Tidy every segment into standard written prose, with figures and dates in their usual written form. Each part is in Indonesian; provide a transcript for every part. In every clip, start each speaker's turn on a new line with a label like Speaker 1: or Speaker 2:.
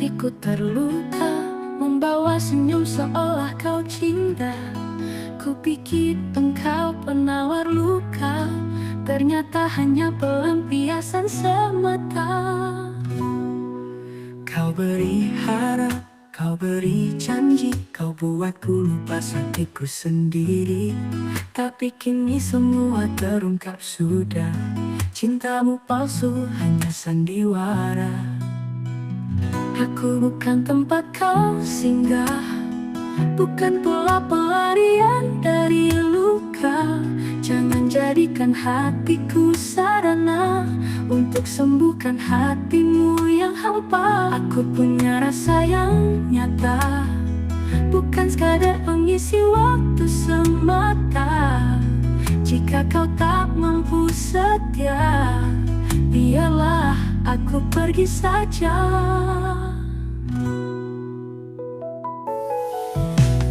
Speaker 1: hatiku terluka, membawa senyum seolah kau cinta. Kupikir engkau penawar luka, ternyata hanya pelampiasan semata. Kau beri harap, kau beri janji, kau buatku lupa hatiku sendiri. Tapi kini semua terungkap sudah, cintamu palsu hanya sandiwara. Aku bukan tempat kau singgah, bukan pula pelarian dari luka. Jangan jadikan hatiku sarana untuk sembuhkan hatimu yang hampa. Aku punya rasa yang nyata, bukan sekadar pengisi waktu semata. Jika kau tak mampu setia, biarlah aku pergi saja.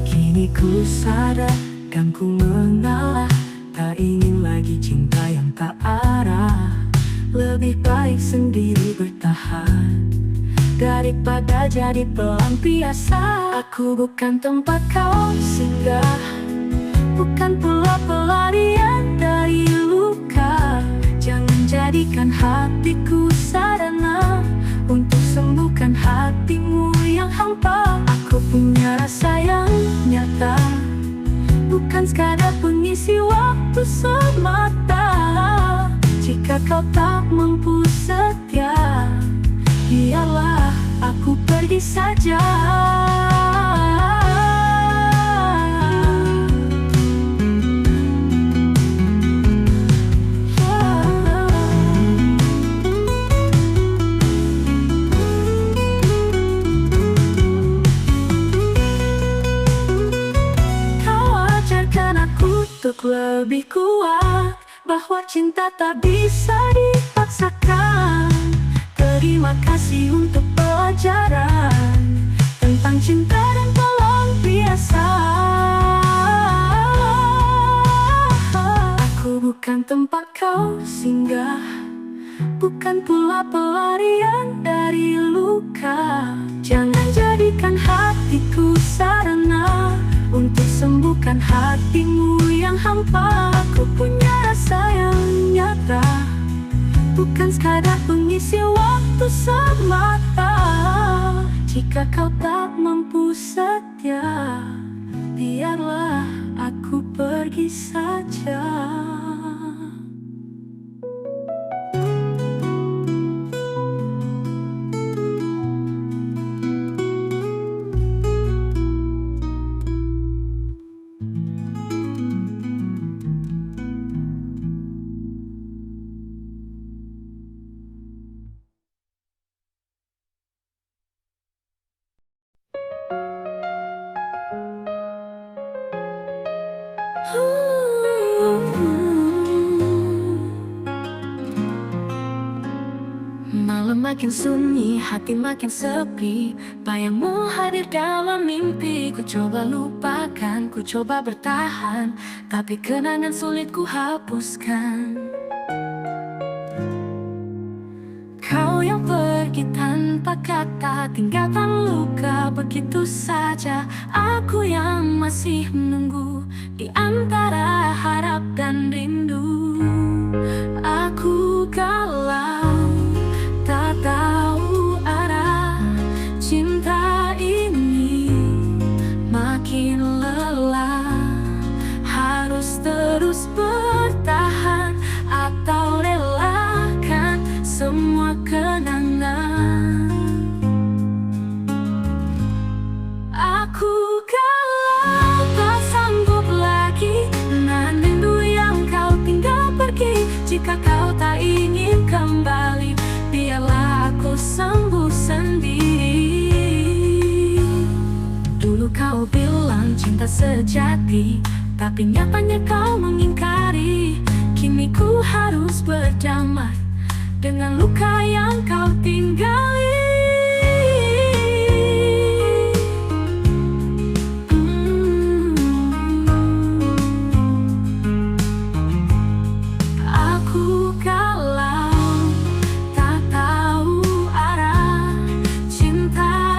Speaker 1: Kini ku sadar dan ku mengalah, tak ingin lagi cinta yang tak arah. Lebih baik sendiri bertahan daripada jadi pelampiasan. Aku bukan tempat kau singgah, bukan pula pelarian dari luka. Jangan jadikan hatiku sarana untuk sembuhkan hatimu yang hampa. Aku punya rasa yang nyata, bukan sekadar pengisi waktu semata. Jika kau tak mampu setia, biarlah aku pergi saja. Untuk lebih kuat, bahwa cinta tak bisa dipaksakan. Terima kasih untuk pelajaran tentang cinta dan pelampiasan. Aku bukan tempat kau singgah, bukan pula pelarian dari luka. Jangan jadikan hatiku sarana untuk sembuhkan hatimu yang hampa. Aku punya rasa yang nyata, bukan sekadar pengisi waktu semata. Jika kau tak mampu setia, biarlah aku pergi saja. Malam makin sunyi, hati makin sepi. Bayangmu hadir dalam mimpi. Ku coba lupakan, ku coba bertahan, tapi kenangan sulit ku hapuskan. Kau yang pergi tanpa kata, tinggalkan luka begitu saja. Aku yang masih menunggu di antara harap dan rindu. Aku galau, tak tahu arah. Cinta ini makin lelah. Harus terus bertahan atau relakan semua kenangan. Aku galau, tak sanggup lagi menahan rindu yang kau tinggal pergi. Jika kau tak ingin kembali, biarlah aku sembuh sendiri. Dulu kau bilang cinta sejati, tapi nyatanya kau mengingkari. Kini ku harus berdamai dengan luka yang kau tinggali. Aku galau, tak tahu arah. Cinta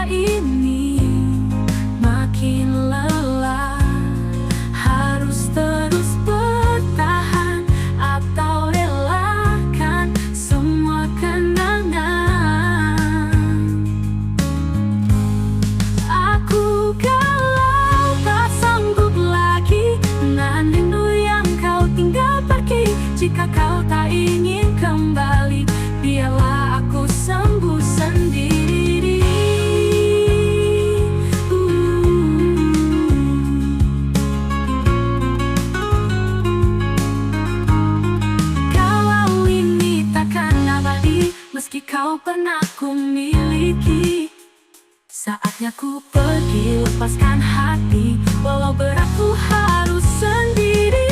Speaker 1: meski kau pernah ku miliki. Saatnya ku pergi, lepaskan hati, walau berat ku harus sendiri.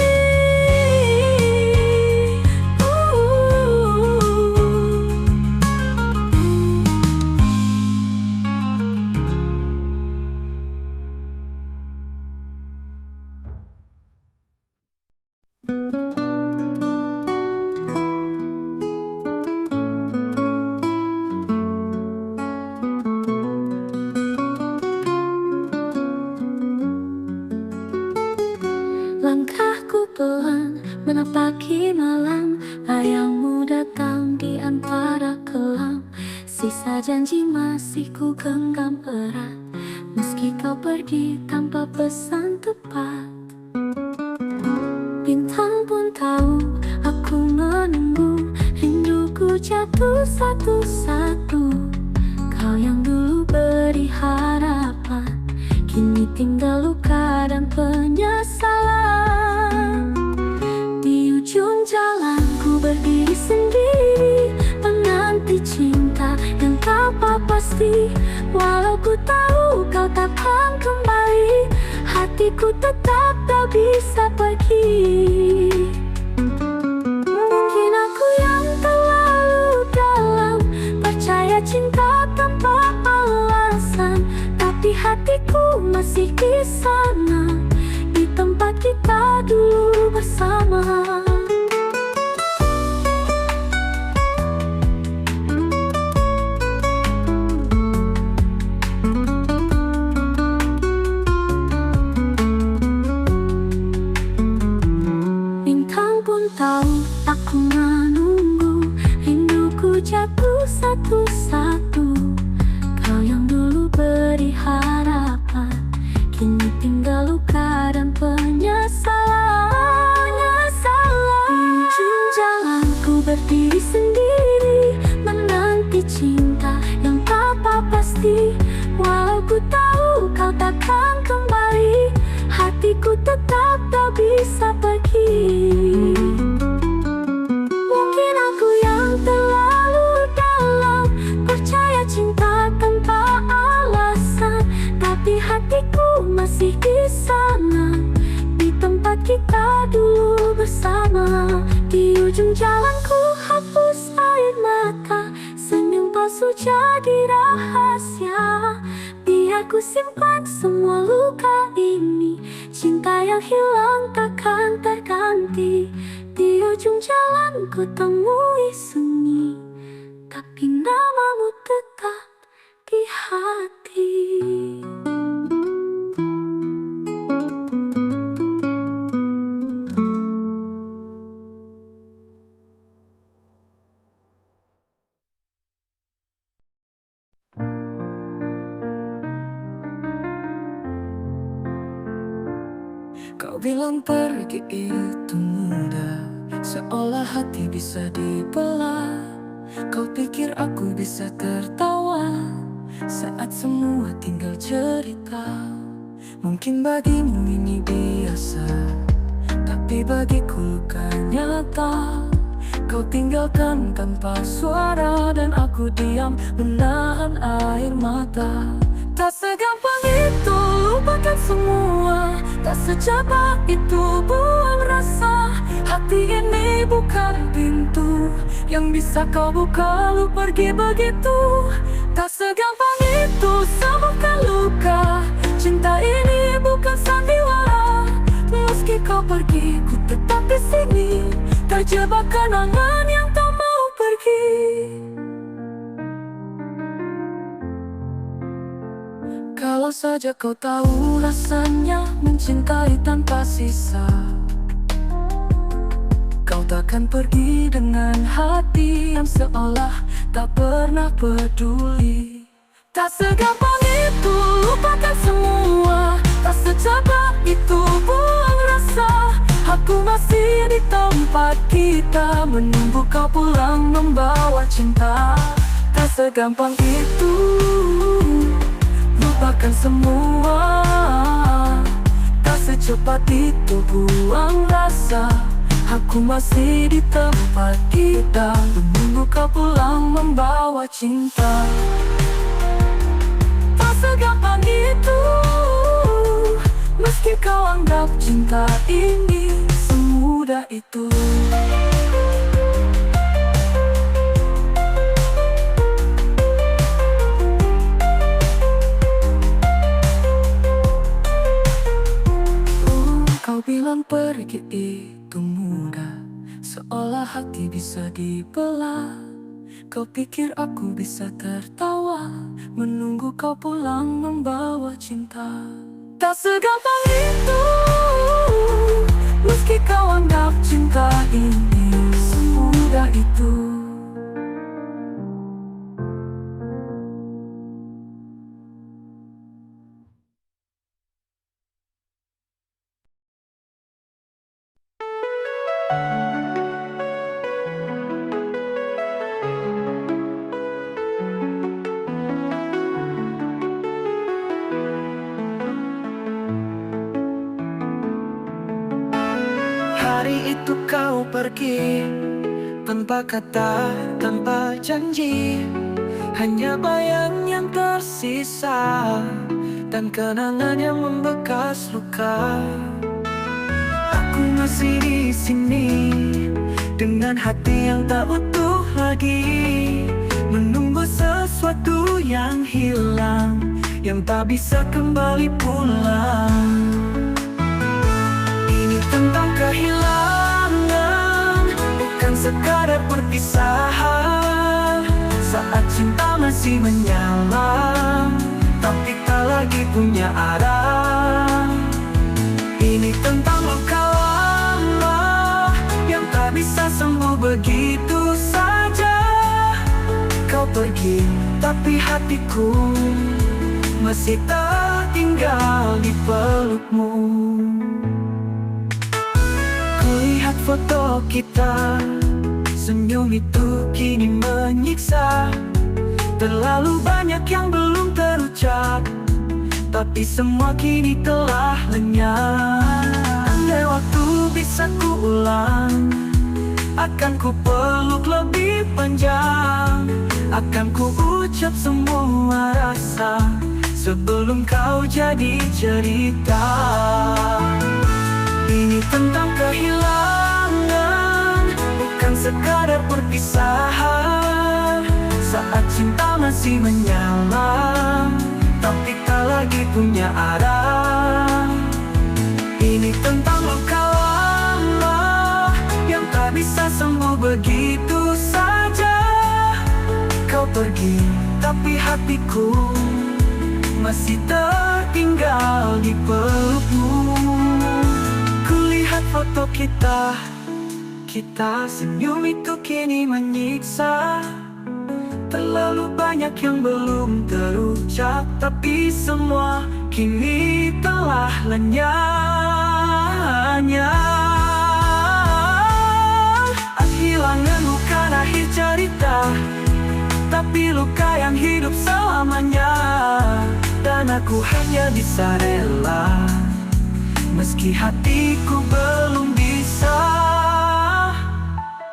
Speaker 1: Langkahku pelan menapaki malam, ayahmu datang di antara kelam. Sisa janji masih ku genggam erat, meski kau pergi tanpa pesan tepat. Bintang pun tahu aku menunggu, rinduku jatuh satu-satu. Kau yang dulu beri harapan, kini tinggal luka dan penyesalan. Di ujung jalan ku berdiri sendiri, menanti cinta yang tak pasti. Walau ku tahu kau takkan kembali, hatiku tetap tak bisa pergi. Mungkin aku yang terlalu dalam, percaya cinta tanpa alasan, tapi hatiku masih di sana, di tempat kita dulu bersama. Bintang pun tahu aku menunggu, rinduku jatuh satu-satu. Kau yang dulu beri harapan, kini tinggal luka dan penyesalan. Di ujung jalan ku berdiri sendiri, menanti cinta yang tak pasti. Walau ku tahu kau takkan kembali, hatiku tetap tak bisa pergi. Mungkin aku yang terlalu dalam, percaya cinta tanpa alasan, tapi hatiku masih di sana, di tempat kita dulu bersama. Di ujung jalan ku hapus air mata, senyum palsu jadi rahasia. Biar ku simpan semua luka ini, cinta yang hilang takkan terganti. Di ujung jalan ku temui sunyi, tapi namamu tetap di hati. Kau bilang pergi itu mudah, seolah hati bisa dibelah. Kau pikir aku bisa tertawa saat semua tinggal cerita. Mungkin bagimu ini biasa, tapi bagiku luka nyata. Kau tinggalkan tanpa suara dan aku diam menahan air mata. Tak segampang itu lupakan semua, tak secepat itu buang rasa. Hati ini bukan pintu yang bisa kau buka lalu pergi begitu. Tak segampang itu sembuhkan luka, cinta ini bukan sandiwara. Meski kau pergi, ku tetap di sini, terjebak kenangan yang tak mau pergi. Kalau saja kau tahu rasanya mencintai tanpa sisa, kau takkan pergi dengan hati yang seolah tak pernah peduli. Tak segampang itu lupakan semua, tak secepat itu buang rasa. Aku masih di tempat kita, menunggu kau pulang membawa cinta. Tak segampang itu lupakan semua, tak secepat itu buang rasa. Aku masih di tempat kita, menunggu kau pulang membawa membawa cinta. Tak segampang itu, meski kau anggap cinta ini semudah itu. Kau bilang pergi itu mudah, seolah hati bisa dibelah. Kau pikir aku bisa tertawa, menunggu kau pulang membawa cinta. Tak segampang itu, meski kau anggap cinta ini semudah itu. Hari itu kau pergi, tanpa kata, tanpa janji. Hanya bayang yang tersisa, dan kenangan yang membekas luka. Aku masih di sini, dengan hati yang tak utuh lagi, menunggu sesuatu yang hilang, yang tak bisa kembali pulang. Ini tentang kehilangan, bukan sekadar perpisahan. Saat cinta masih menyala, tapi tak lagi punya arah. Ini tentang luka lama, yang tak bisa sembuh begitu saja. Kau pergi, tapi hatiku masih tertinggal di pelukmu. Kulihat foto kita, senyum itu kini menyiksa. Terlalu banyak yang belum terucap, tapi semua kini telah lenyap. Andai waktu bisa kuulang, akan ku peluk lebih panjang. Akan ku ucap semua rasa, sebelum kau jadi cerita. Ini tentang kehilangan, bukan sekadar perpisahan. Saat cinta masih menyala, tapi tak lagi punya arah. Ini tentang luka lama, yang tak bisa sembuh begitu saja. Kau pergi, tapi hatiku masih tertinggal di pelukmu. Kulihat foto kita senyum itu kini menyiksa. Terlalu banyak yang belum terucap, tapi semua kini telah lenyap. Kehilangan bukan akhir cerita, tapi luka yang hidup selamanya. Dan aku hanya bisa rela, meski hatiku belum bisa.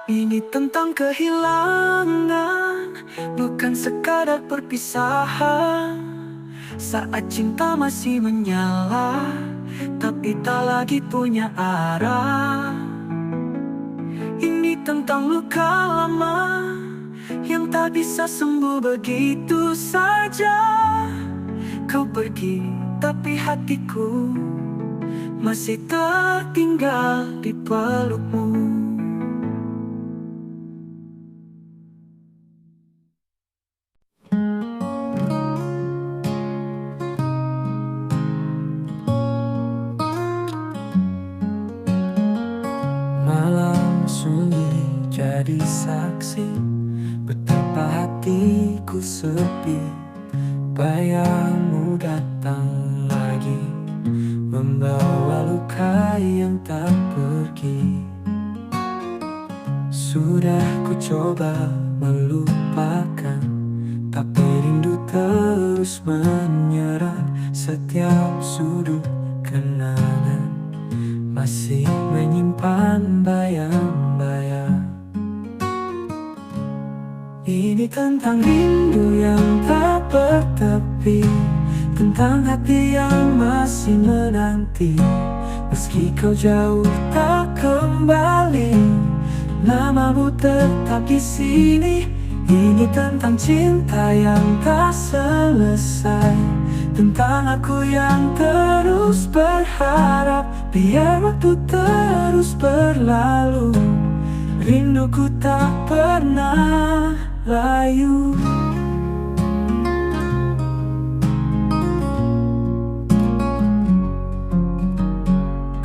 Speaker 1: Ini tentang kehilangan, bukan sekadar perpisahan. Saat cinta masih menyala, tapi tak lagi punya arah. Ini tentang luka lama, yang tak bisa sembuh begitu saja. Kau pergi, tapi hatiku masih tertinggal di pelukmu.
Speaker 2: Malam sunyi jadi saksi betapa hatiku sepi. Bayangmu datang lagi, membawa luka yang tak pergi. Sudah ku coba melupakan, tapi rindu terus menyerang. Setiap sudut kenangan masih menyimpan bayang-bayang. Ini tentang rindu yang tak bertepi, tentang hati yang masih menanti. Meski kau jauh tak kembali, namamu tetap di sini. Ini tentang cinta yang tak selesai, tentang aku yang terus berharap. Biar waktu terus berlalu, rinduku tak pernah layu.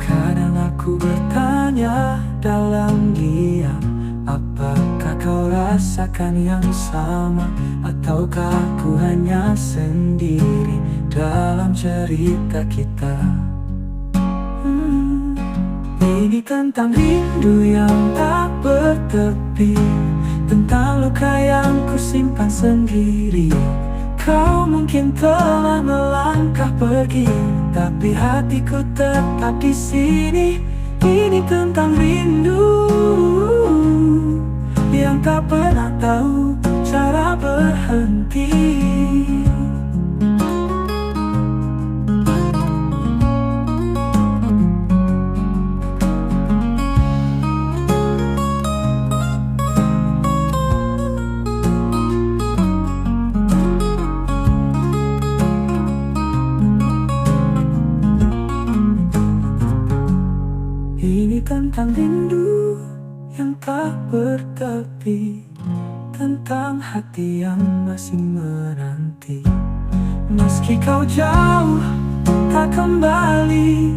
Speaker 2: Kadang aku bertanya dalam diam, apakah kau rasakan yang sama? Ataukah aku hanya sendiri dalam cerita kita? Ini tentang rindu yang tak bertepi, tentang luka yang kusimpan sendiri. Kau mungkin telah melangkah pergi, tapi hatiku tetap di sini. Ini tentang rindu yang tak pernah tahu cara berhenti. Ini tentang rindu yang tak bertepi, tentang hati yang masih menanti. Meski kau jauh tak kembali,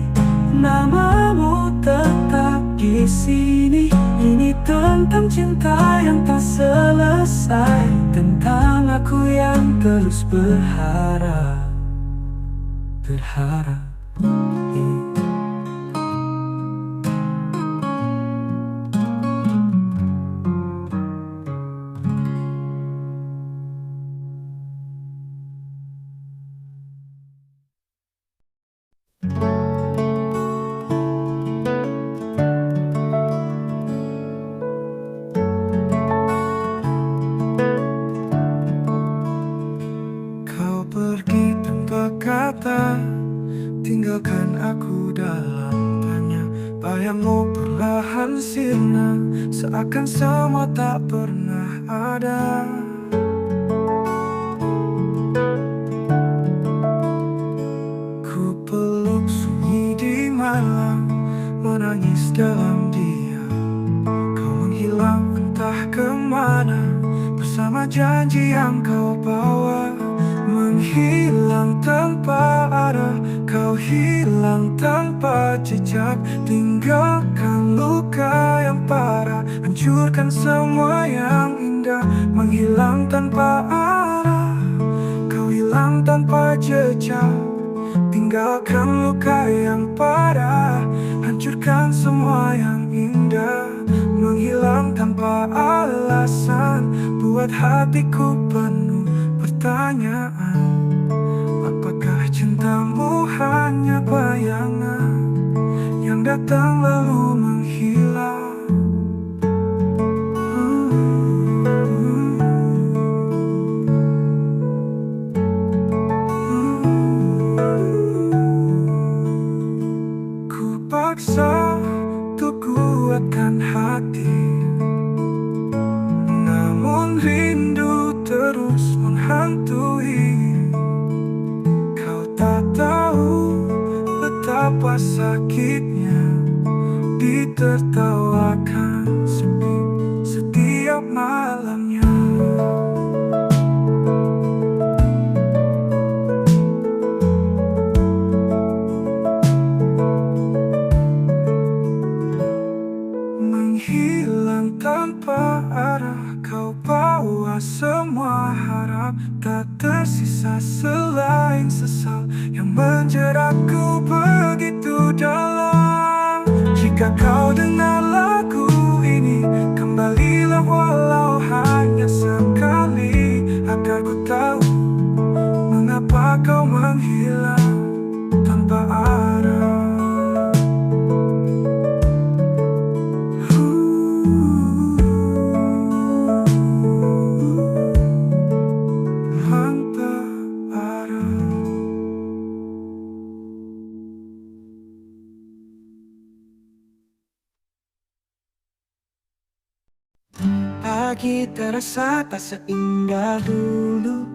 Speaker 2: namamu tetap di sini. Ini tentang cinta yang tak selesai, tentang aku yang terus berharap. Kau pergi tanpa kata, tinggalkan aku dalam tanya. Bayangmu perlahan sirna, seakan semua tak pernah ada. Ku peluk sunyi di malam, menangis dalam diam. Kau menghilang entah kemana, bersama janji yang kau bawa. Menghilang tanpa arah, kau hilang tanpa jejak. Tinggalkan luka yang parah, hancurkan semua yang indah. Menghilang tanpa arah, kau hilang tanpa jejak. Tinggalkan luka yang parah, hancurkan semua yang indah. Menghilang tanpa alasan, buat hatiku penuh pertanyaan. Apakah cintamu hanya bayangan yang datang lalu menghilang? Ku paksa untuk kuatkan hati, namun rindu terus menghantui. Kau tak tahu betapa sakitnya ditertawakan sepi setiap malamnya. Menghilang tanpa arah, kau bawa semua harap. Tak tersisa selain sesal yang menjeratku begitu dalam. Jika kau dengar lagu ini, kembalilah walau hanya sekali, agar ku tahu mengapa kau menghilang tanpa arah. lagi terasa tak seindah dulu.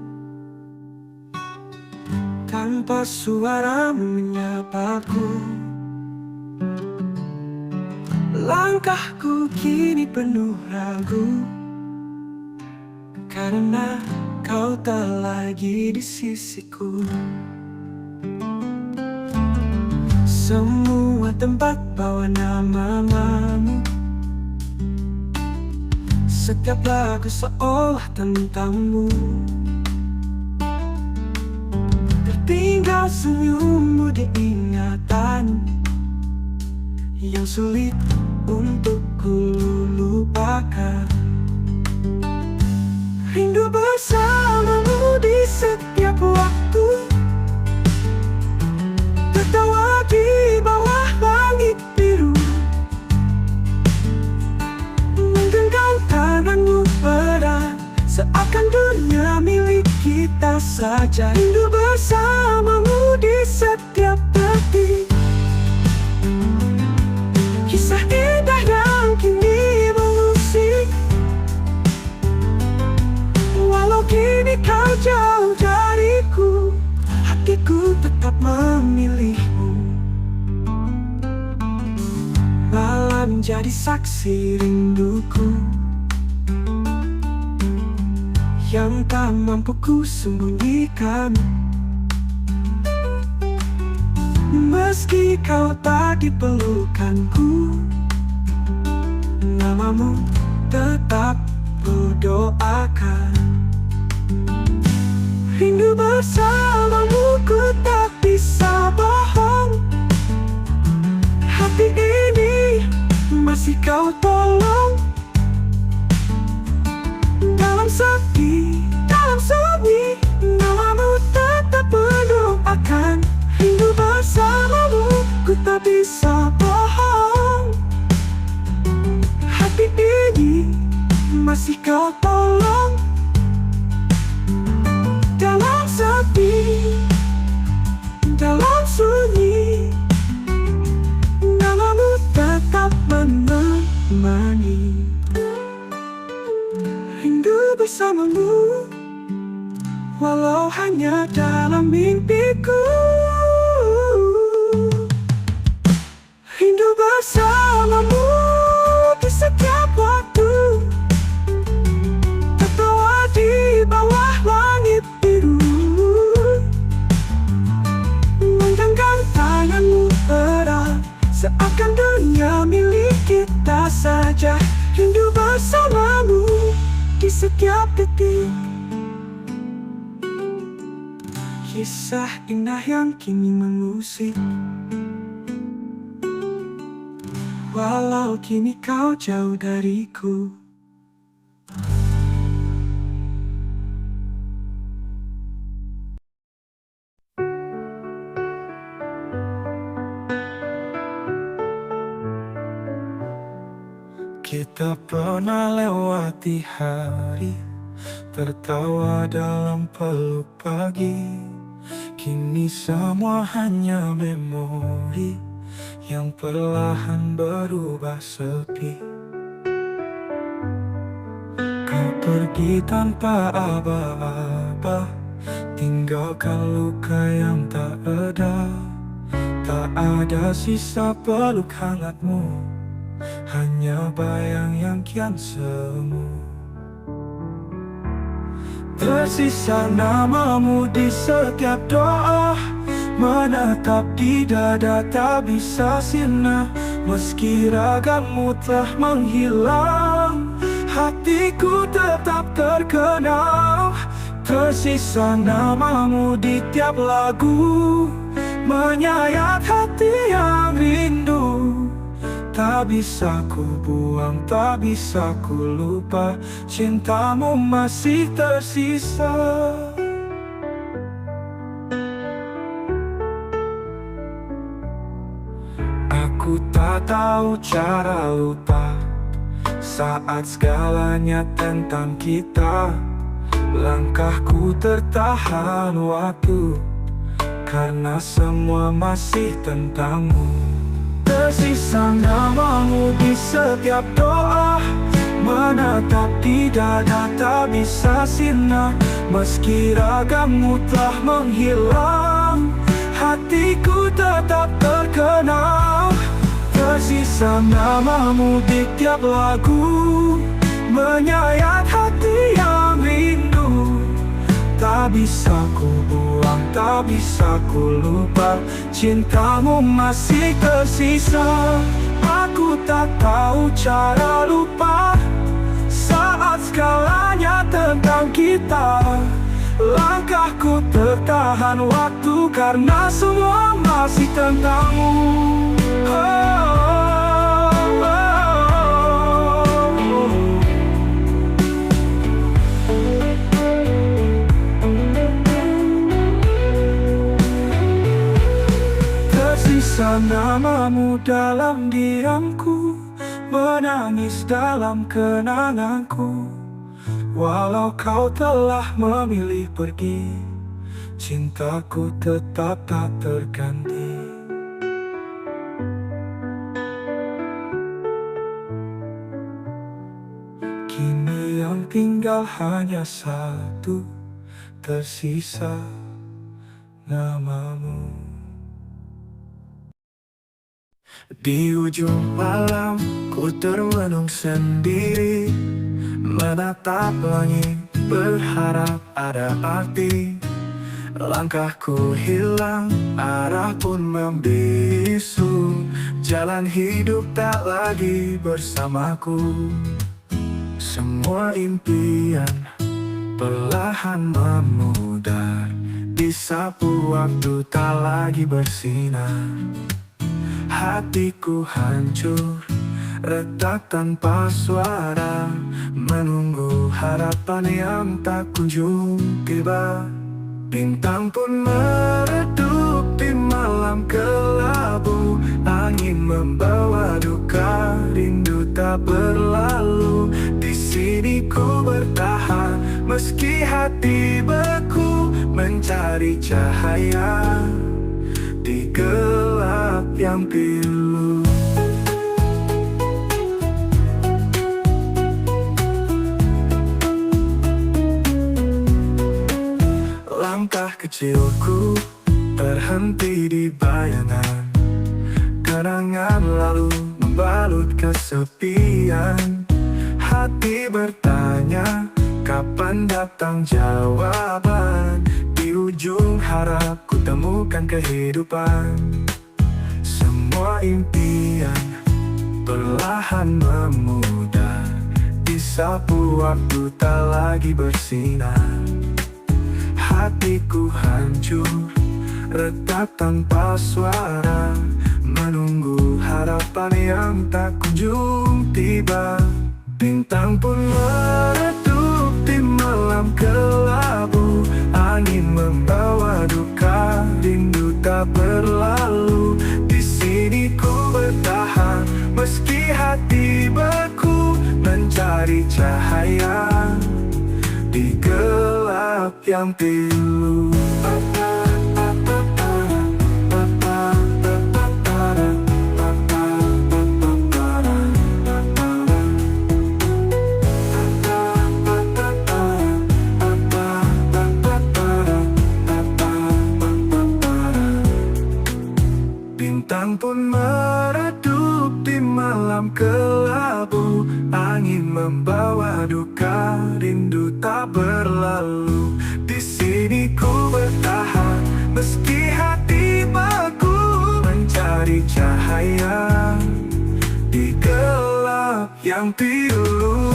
Speaker 2: Tanpa suaramu menyapaku, langkahku kini penuh ragu, karena kau tak lagi di sisiku. Semua tempat bawa namamu, setiap lagu seolah tentangmu. Tertinggal senyummu di ingatan yang sulit untuk ku lupakan. Rindu bersamamu di setiap waktu, tertawa di bawah langit biru, menggenggam tanganmu erat, seakan dunia milik kita saja. Rindu bersamamu di setiap detik, kisah indah yang kini mengusik. Walau kini kau jauh dariku, hatiku tetap memilihmu. Malam menjadi saksi rinduku, yang tak mampu ku sembunyikan. Meski kau tak di pelukanku, namamu tetap kudoakan. Rindu bersamamu ku tak bisa bohong. Hati ini masih kau tolong. Dalam sepi, dalam sunyi, namamu tetap mendoakan. Rindu bersamamu ku tak bisa bohong. Hati ini masih kau tolong. Dalam sepi, dalam sunyi, namamu tetap menemani. Rindu bersamamu, walau hanya dalam mimpiku. Rindu bersamamu di setiap waktu, tertawa di bawah langit biru, menggenggam tanganmu erat, seakan dunia milik kita saja. Rindu bersamamu di setiap detik, kisah indah yang kini mengusik. Walau kini kau jauh dariku. Kita pernah lewati hari, tertawa dalam peluk pagi. Kini semua hanya memori yang perlahan berubah sepi. Kau pergi tanpa aba-aba, tinggalkan luka yang tak reda. Tak ada sisa peluk hangatmu, hanya bayang yang kian semu. Tersisa namamu di setiap doa, menetap di dada tak bisa sirna. Meski ragammu telah menghilang, hatiku tetap terkenal. Tersisa namamu di tiap lagu, menyayat hati yang rindu. Tak bisa ku buang, tak bisa ku lupa, cintamu masih tersisa. Aku tak tahu cara lupa saat segalanya tentang kita. Langkahku tertahan waktu, karena semua masih tentangmu. Tersisa namamu di setiap doa, menetap di dada tak bisa sirna. Meski ragammu telah menghilang, hatiku tetap terkenal. Tersisa namamu di tiap lagu, menyayat hati yang rindu. Tak bisa ku buang, tak bisa ku lupa, cintamu masih tersisa. Aku tak tahu cara lupa saat skalanya tentang kita. Langkahku tertahan waktu karena semua masih tentangmu. Oh, oh, oh. Tersisa namamu dalam diamku, menangis dalam kenanganku. Walau kau telah memilih pergi, cintaku tetap tak terganti. Kini yang tinggal hanya satu, tersisa namamu. Di ujung malam ku termenung sendiri, menatap langit berharap ada arti. Langkahku hilang, arah pun membisu. Jalan hidup tak lagi bersamaku. Semua impian perlahan memudar, disapu waktu tak lagi bersinar. Hatiku hancur, retak tanpa suara, menunggu harapan yang tak kunjung tiba. Bintang pun meredup di malam kelabu, angin membawa duka, rindu tak berlalu. Di sini ku bertahan, meski hati beku, mencari cahaya di gelap yang pilu. Langkah kecilku terhenti di bayangan, kenangan lalu membalut kesepian. Hati bertanya, kapan datang jawaban? Di ujung harap ku temukan kehidupan. Semua impian perlahan memudar, disapu waktu tak lagi bersinar. Hatiku hancur, retak tanpa suara, menunggu harapan yang tak kunjung tiba. Bintang pun meredup di malam kelabu, angin membawa duka, rindu tak berlalu. Di sini ku bertahan, meski hati beku, mencari cahaya di gelap yang pilu. Bintang pun meredup di malam kelabu, angin membawa duka, rindu tak berlalu. Di sini ku bertahan, meski hati beku, mencari cahaya di gelap yang pilu.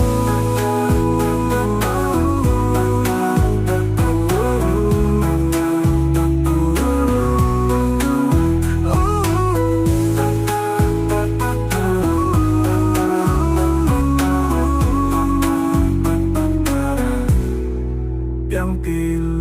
Speaker 2: Yang pilu.